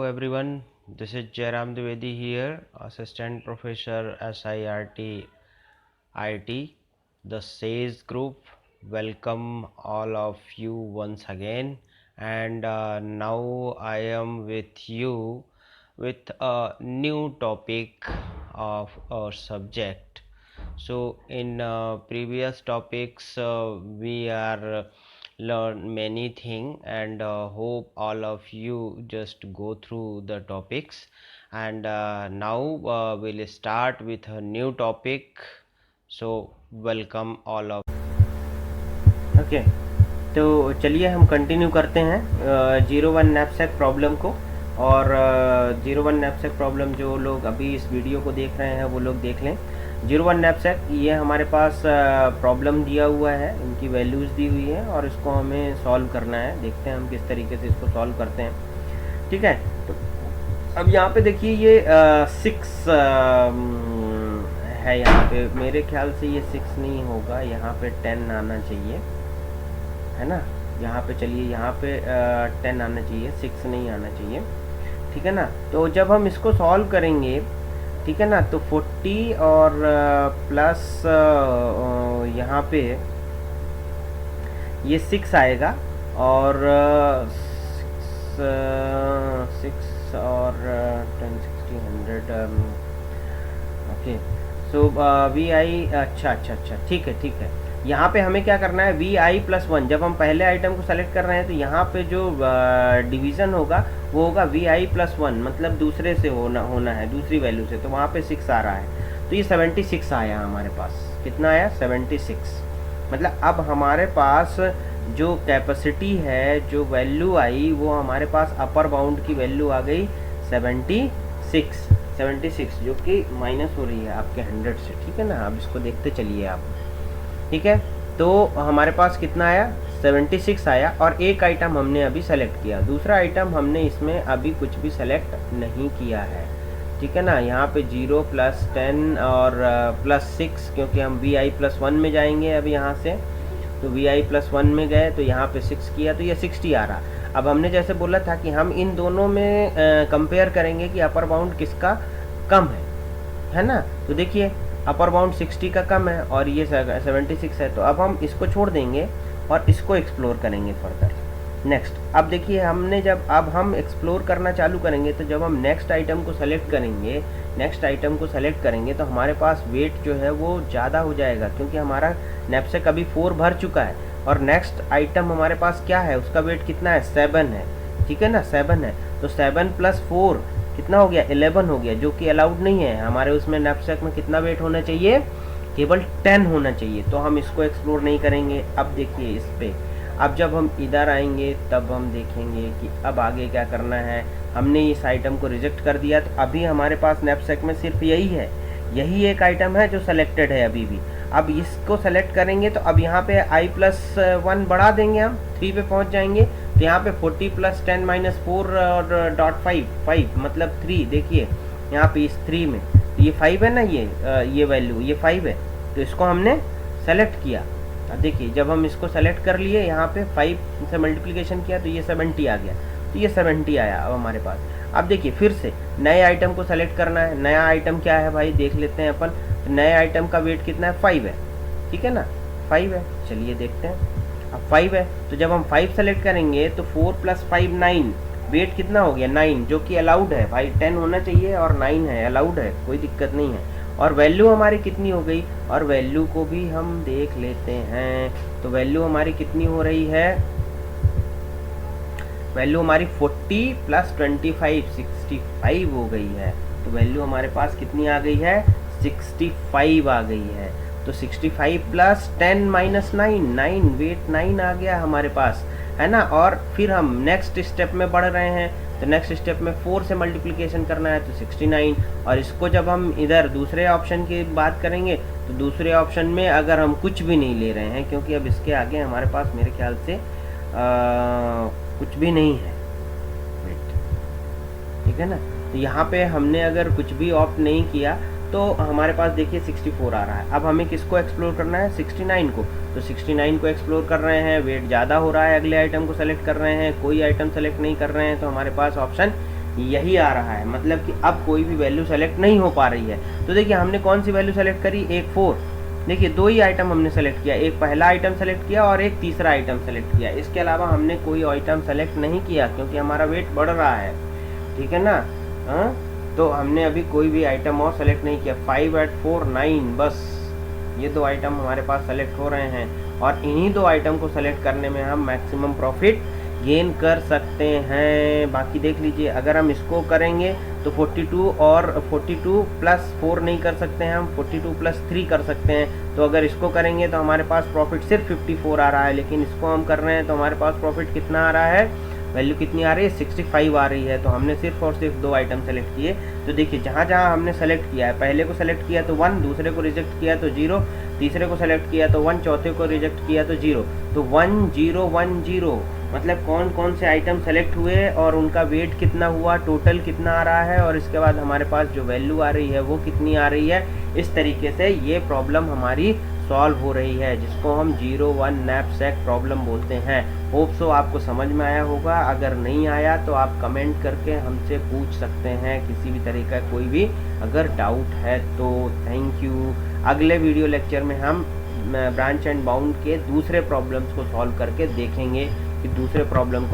everyone, this is Jairam Dwivedi here, Assistant Professor SIRT IT, the SAYS Group. Welcome all of you once again, and now I am with you with a new topic of our subject. So in previous topics we are learn many things, and hope all of you just go through the topics, and now we'll start with a new topic. So welcome all of okay तो चलिए हम continue करते हैं 01 knapsack problem को। और 01 knapsack problem जो लोग अभी इस वीडियो को देख रहे हैं वो लोग देख लें। 01 नैपसैक ये हमारे पास प्रॉब्लम दिया हुआ है, इनकी वैल्यूज़ दी हुई है और इसको हमें सॉल्व करना है। देखते हैं हम किस तरीके से इसको सॉल्व करते हैं। ठीक है, तो अब यहाँ पे देखिए ये 6 है। यहाँ पे मेरे ख्याल से ये 6 नहीं होगा, यहाँ पे 10 आना चाहिए, है ना। यहाँ पे चलिए यहाँ पे 10 आना चाहिए, 6 नहीं आना चाहिए। ठीक है ना। तो जब हम इसको सॉल्व करेंगे, ठीक है ना, तो 40 और प्लस यहाँ पे ये 6 आएगा और 6 और 10 60 100 ओके। सो वी आई अच्छा, ठीक है। यहाँ पे हमें क्या करना है, वी आई प्लस 1। जब हम पहले आइटम को सेलेक्ट कर रहे हैं तो यहाँ पे जो डिवीज़न होगा वो होगा वी आई प्लस 1, मतलब दूसरे से होना है, दूसरी वैल्यू से। तो वहाँ पे 6 आ रहा है, तो ये 76 आया हमारे पास। कितना आया? 76। मतलब अब हमारे पास जो कैपेसिटी है, जो वैल्यू आई, वो हमारे पास अपर बाउंड की वैल्यू आ गई 76, जो कि माइनस हो रही है आपके 100 से। ठीक है ना। अब इसको देखते चलिए आप। ठीक है, तो हमारे पास कितना आया? 76 आया। और एक आइटम हमने अभी सेलेक्ट किया, दूसरा आइटम हमने इसमें अभी कुछ भी सेलेक्ट नहीं किया है। ठीक है ना। यहाँ पे 0 प्लस 10 और प्लस 6, क्योंकि हम वी आई प्लस 1 में जाएंगे अब यहाँ से। तो वी आई प्लस 1 में गए तो यहाँ पे 6 किया तो ये 60 आ रहा। अब हमने जैसे बोला था कि हम इन दोनों में कंपेयर करेंगे कि अपर बाउंड किसका कम है ना। तो देखिए अपर बाउंड 60 का कम है और ये 76 है। तो अब हम इसको छोड़ देंगे और इसको एक्सप्लोर करेंगे फर्दर। नेक्स्ट, अब देखिए हमने जब अब हम एक्सप्लोर करना चालू करेंगे तो जब हम नेक्स्ट आइटम को सेलेक्ट करेंगे तो हमारे पास वेट जो है वो ज़्यादा हो जाएगा, क्योंकि हमारा नैपसैक अभी 4 भर चुका है और नेक्स्ट आइटम हमारे पास क्या है, उसका वेट कितना है? 7 है। ठीक है ना, 7 है। तो 7 प्लस 4 कितना हो गया? 11 हो गया, जो कि अलाउड नहीं है हमारे उसमें। नैपसैक में कितना वेट होना चाहिए? केवल 10 होना चाहिए। तो हम इसको एक्सप्लोर नहीं करेंगे। अब देखिए इस पे, अब जब हम इधर आएंगे तब हम देखेंगे कि अब आगे क्या करना है। हमने इस आइटम को रिजेक्ट कर दिया, तो अभी हमारे पास नैपसैक में सिर्फ यही एक आइटम है जो सेलेक्टेड है अभी भी। अब इसको सेलेक्ट करेंगे तो अब यहाँ पे i प्लस 1 बढ़ा देंगे, हम 3 पे पहुँच जाएंगे। तो यहाँ पे 40 प्लस 10 माइनस 4 और डॉट 5 मतलब 3। देखिए यहाँ पे इस 3 में तो ये 5 है ना, ये वैल्यू ये 5 है। तो इसको हमने सेलेक्ट किया। अब देखिए जब हम इसको सेलेक्ट कर लिए, यहाँ पे 5 से मल्टीप्लिकेशन किया तो ये 70 आ गया। तो ये 70 आया अब हमारे पास। अब देखिए फिर से नए आइटम को सेलेक्ट करना है। नया आइटम क्या है भाई, देख लेते हैं अपन। तो नए आइटम का वेट कितना है? 5 है। ठीक है ना, 5 है। चलिए देखते हैं। अब 5 है तो जब हम 5 सेलेक्ट करेंगे तो 4 प्लस 5 9, वेट कितना हो गया? 9, जो कि अलाउड है भाई। 10 होना चाहिए और 9 है, अलाउड है, कोई दिक्कत नहीं है। और वैल्यू हमारी कितनी हो गई, और वैल्यू को भी हम देख लेते हैं। तो वैल्यू हमारी कितनी हो रही है? वैल्यू हमारी 40 प्लस 25 65 हो गई है। तो वैल्यू हमारे पास कितनी आ गई है? 65 आ गई है। तो 65 प्लस 10 माइनस 9, वेट 9 आ गया हमारे पास, है ना। और फिर हम नेक्स्ट स्टेप में बढ़ रहे हैं। तो नेक्स्ट स्टेप में 4 से मल्टीप्लिकेशन करना है तो 69। और इसको जब हम इधर दूसरे ऑप्शन की बात करेंगे तो दूसरे ऑप्शन में अगर हम कुछ भी नहीं ले रहे हैं, क्योंकि अब इसके आगे हमारे पास मेरे ख्याल से कुछ भी नहीं है वेट। ठीक है ना। तो यहाँ पे हमने अगर कुछ भी ऑप्ट नहीं किया तो हमारे पास देखिए 64 आ रहा है। अब हमें किसको एक्सप्लोर करना है? 69 को। तो 69 को एक्सप्लोर कर रहे हैं, वेट ज़्यादा हो रहा है, अगले आइटम को सेलेक्ट कर रहे हैं, कोई आइटम सेलेक्ट नहीं कर रहे हैं। तो हमारे पास ऑप्शन यही आ रहा है, मतलब कि अब कोई भी वैल्यू सेलेक्ट नहीं हो पा रही है। तो देखिए हमने कौन सी वैल्यू सेलेक्ट करी, एक 4। देखिए 2 ही आइटम हमने सेलेक्ट किया, एक पहला आइटम सेलेक्ट किया और एक तीसरा आइटम सेलेक्ट किया। इसके अलावा हमने कोई आइटम सेलेक्ट नहीं किया क्योंकि हमारा वेट बढ़ रहा है, ठीक है ना। हाँ, तो हमने अभी कोई भी आइटम और सेलेक्ट नहीं किया। 5, 8, 4, 9, बस ये 2 आइटम हमारे पास सेलेक्ट हो रहे हैं और इन्हीं 2 आइटम को सेलेक्ट करने में हम मैक्सिमम प्रॉफिट गेन कर सकते हैं। बाकी देख लीजिए, अगर हम इसको करेंगे तो 42 और 42 प्लस 4 नहीं कर सकते हैं हम, 42 प्लस 3 कर सकते हैं। तो अगर इसको करेंगे तो हमारे पास प्रॉफिट सिर्फ 54 आ रहा है, लेकिन इसको हम कर रहे हैं तो हमारे पास प्रॉफिट कितना आ रहा है, वैल्यू कितनी आ रही है, 65 आ रही है। तो हमने सिर्फ और सिर्फ 2 आइटम सेलेक्ट किए। तो देखिए जहाँ जहाँ हमने सेलेक्ट किया है, पहले को सेलेक्ट किया तो 1, दूसरे को रिजेक्ट किया तो 0, तीसरे को सेलेक्ट किया तो 1, चौथे को रिजेक्ट किया तो 0। तो 1 0 1 0 मतलब कौन कौन से आइटम सेलेक्ट हुए और उनका वेट कितना हुआ, टोटल कितना आ रहा है, और इसके बाद हमारे पास जो वैल्यू आ रही है वो कितनी आ रही है। इस तरीके से ये प्रॉब्लम हमारी सॉल्व हो रही है, जिसको हम 01 नैपसैक प्रॉब्लम बोलते हैं। होप सो आपको समझ में आया होगा। अगर नहीं आया तो आप कमेंट करके हमसे पूछ सकते हैं, किसी भी तरह का कोई भी अगर डाउट है तो। Thank you. अगले वीडियो लेक्चर में हम ब्रांच एंड बाउंड के दूसरे प्रॉब्लम्स को सॉल्व करके देखेंगे कि दूसरे प्रॉब्लम को